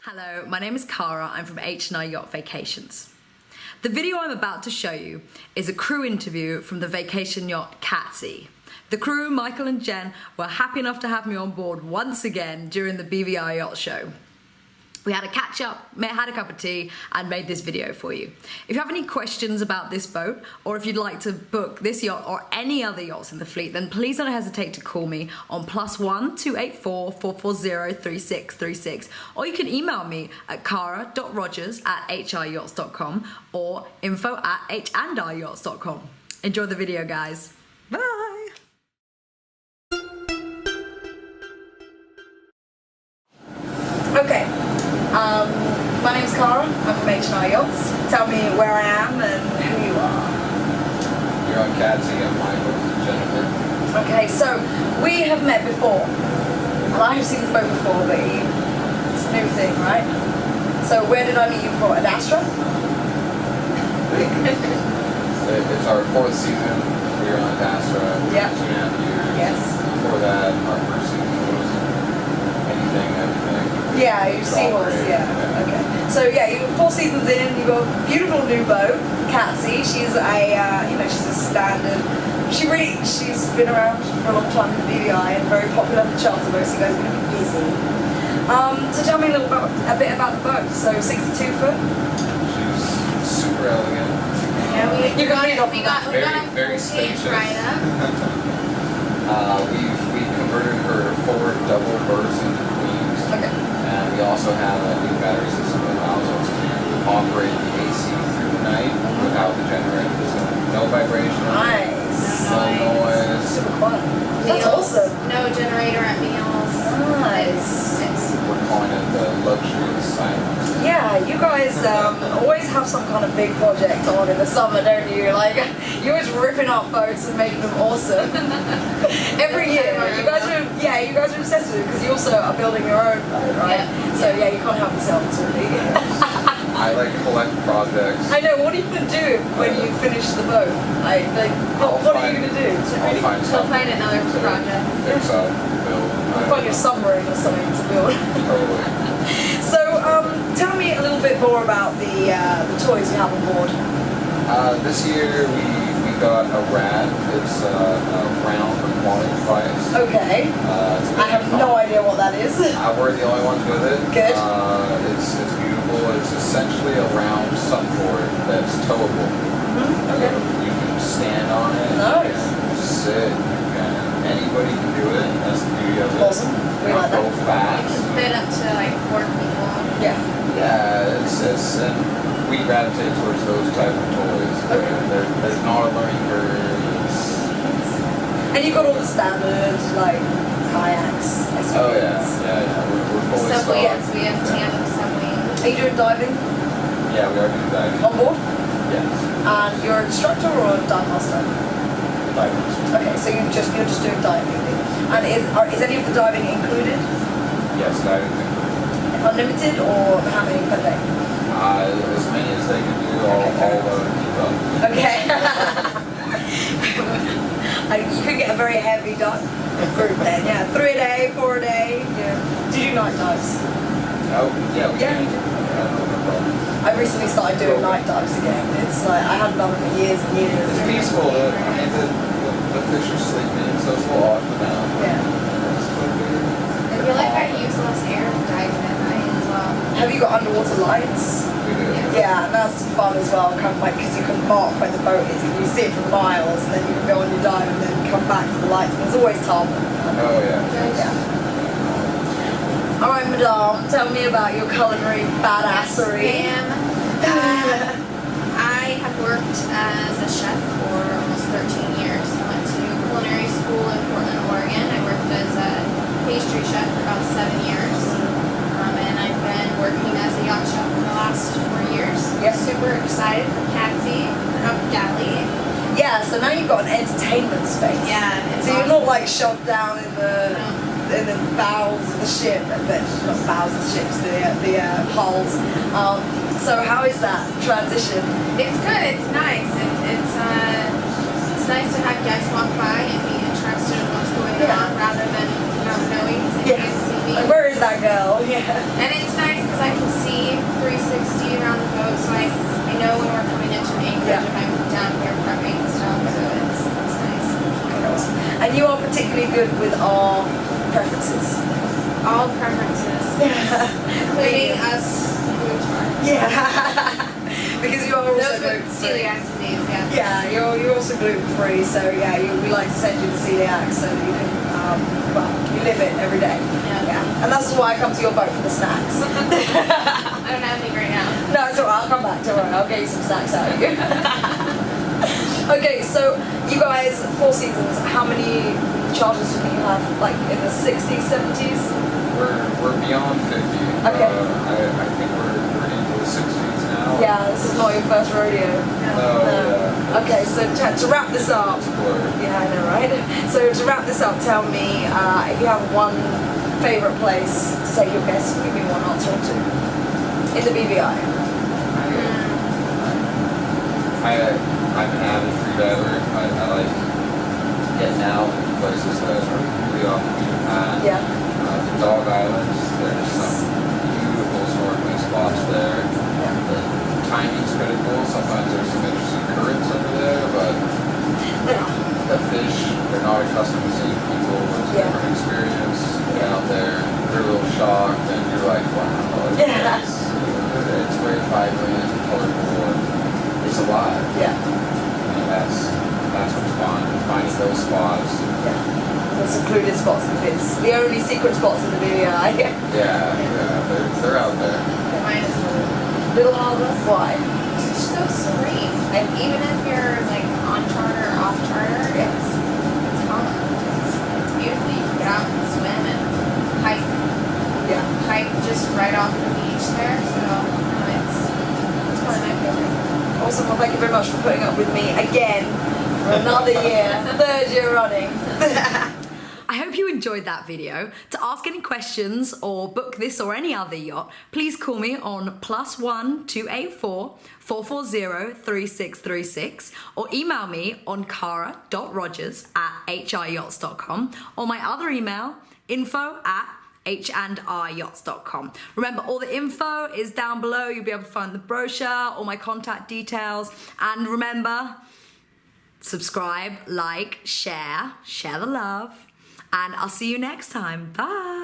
Hello, my name is Cara. I'm from H&R Yacht Vacations. The video I'm about to show you is a crew interview from the vacation yacht Catsy. The crew, Michael and Jen, were happy enough to have me on board once again during the BVI Yacht Show. We had a catch up, had a cup of tea, and made this video for you. If you have any questions about this boat, or if you'd like to book this yacht or any other yachts in the fleet, then please don't hesitate to call me on +1 284 440 3636, or you can email me at cara.rogers@hryachts.com or info@h&ryachts.com. Enjoy the video, guys. Bye! Okay. My name's Cara, I'm from H&R Yachts. Tell me where I am and who you are. You're on Catsy, I'm Michael, Jennifer. Okay, so we have met before. And I have seen this boat before, but it's a new thing, right? So where did I meet you before? At Astra? It's our 4th season. We were on Astra for 2.5 years. Yes. Before that, our first season was everything. Yeah, you Seahorse, yeah. Okay. So yeah, you're 4 seasons in, you've got a beautiful new boat, Catsy. She's a, she's a standard. She's been around for a long time in the BVI and very popular on the charter boat, so you guys are going to be busy. So tell me a bit about the boat. So 62 foot? She's super elegant. Yeah, we got very spacious. Right up. We converted her 4 double berths into queens. Okay. And we also have a new battery system that allows us to operate the AC through the night without the generator. So no vibration. Nice. No noise. Super quiet. That's awesome. No generator at meals. Nice. We're calling it the luxury of silence. Yeah, you guys always have some kind of big project on in the summer, don't you? Like, you're always ripping up boats and making them awesome. Every year, you guys are obsessed with it because you also are building your own boat, right? Yeah. So yeah, you can't help yourselves really. I like collect projects. I know. What are you gonna do when you finish the boat? What are you gonna do? I'll find She'll find another project. Fix up, build. Find your submarine or something to build. Totally. So, tell me a little bit more about the toys you have on board. This year we got a RAD. It's a round quality device. Okay. I have no idea what that is. We're the only ones with it. Good. It's beautiful. It's essentially a round supboard that's towable. Okay. You can stand on it. Nice. You can sit. Anybody can do it. That's the beauty of it. Awesome. We like that. Go fast. Fit up to like 4 people. Yeah. Yeah, and we gravitate towards those type of toys. Okay. There's not a learning curve. And you've got all the standards, like kayaks, SUVs. Oh yeah. We're fully Subway, stocked. yes, we have tandem subway. Are you doing diving Yeah, we are doing diving. on board? Yes. And you're an instructor or a dive master? Divers. Okay, so you're just doing diving. And is any of the diving included? Yes, diving included. Unlimited or how many per day? As many as they can do, all keep up. Okay. You could get a very heavy dive group then, yeah. 3 a day, 4 a day. Yeah. Do you do night dives? Oh, yeah, we Yeah, can. you do. No problem. I recently started doing night dives again. It's like, I hadn't done it for years and years. It's peaceful. The fish are sleeping, so it's a little off and down. Yeah. I feel like I use less air diving at night as well. Have you got underwater lights? We do. Yeah, and that's fun as well, kind of like, because you can mark where the boat is, and you see it from miles, and then you can go on your dive and then come back to the lights, and there's always tarmac. Oh yeah. Yeah. Alright, madame, tell me about your culinary badassery. I have worked as a chef for almost 13 years. I went to culinary school in Portland, Oregon. I worked as a pastry chef for about 7 years. And I've been working as a yacht chef for the last 4 years. Yep. Super excited for Catsy, Galley. Yeah, so now you've got an entertainment space. Yeah, it's So you're awesome. not like shoved down in the bowels of the ship, not bowels of the ships, the hulls. So how is that transition? It's good. It's nice. It's nice to have guests walk by and be interested in what's going on rather than not knowing because they can't see me. Like, where is that girl? Yeah. And it's nice because I good with our preferences. All preferences, including us gluten. Yeah. Because you are also Those with gluten-free. celiac disease, yeah. Yeah, you're also gluten-free, so yeah, we like to send you the celiac so that you can, you live it every day. Yeah. And that's why I come to your boat for the snacks. I don't have any right now. No, it's alright, I'll come back, don't worry, I'll get you some snacks out of you. Okay, so you guys, 4 seasons, how many charters do you have, like in the 60s, 70s? We're beyond 50. Okay. I think we're into the 60s now. Yeah, this is not your first rodeo. No. Yeah. Okay, so to wrap this up, It's blurred. yeah, I know, right? So to wrap this up, tell me if you have one favourite place to take your guests, give me one answer or two. In the BVI. I'm an avid free diver. I like getting out to places that are really off the beaten path. Yeah. The Dog Islands, there's some beautiful snorkeling spots there. Yeah. The timing's critical. Sometimes there's some interesting currents over there, but the fish, they're not accustomed to seeing people. It's a different experience. Get out there, they're a little shocked, and you're like, wow, it's very vibrant, colorful, and it's alive. Yeah. And that's what's fun, finding those spots. Yeah. The secluded spots, it's the only secret spots in the BVI. Yeah, they're out there. Mine is Little Harbour, why? It's just so serene. Like even if you're like on charter or off charter, it's calm. It's beautiful. You can get out and swim and hike. Yeah. Hike just right off the beach there. So it's probably my favorite. Awesome, well thank you very much for putting up with me again for another year, 3rd year running. I hope you enjoyed that video. To ask any questions or book this or any other yacht, please call me on +1 284 440 3636 or email me on cara.rogers@hryachts.com or my other email, info@h&ryachts.com. Remember, all the info is down below. You'll be able to find the brochure, all my contact details, and remember, subscribe, like, share the love, and I'll see you next time. Bye.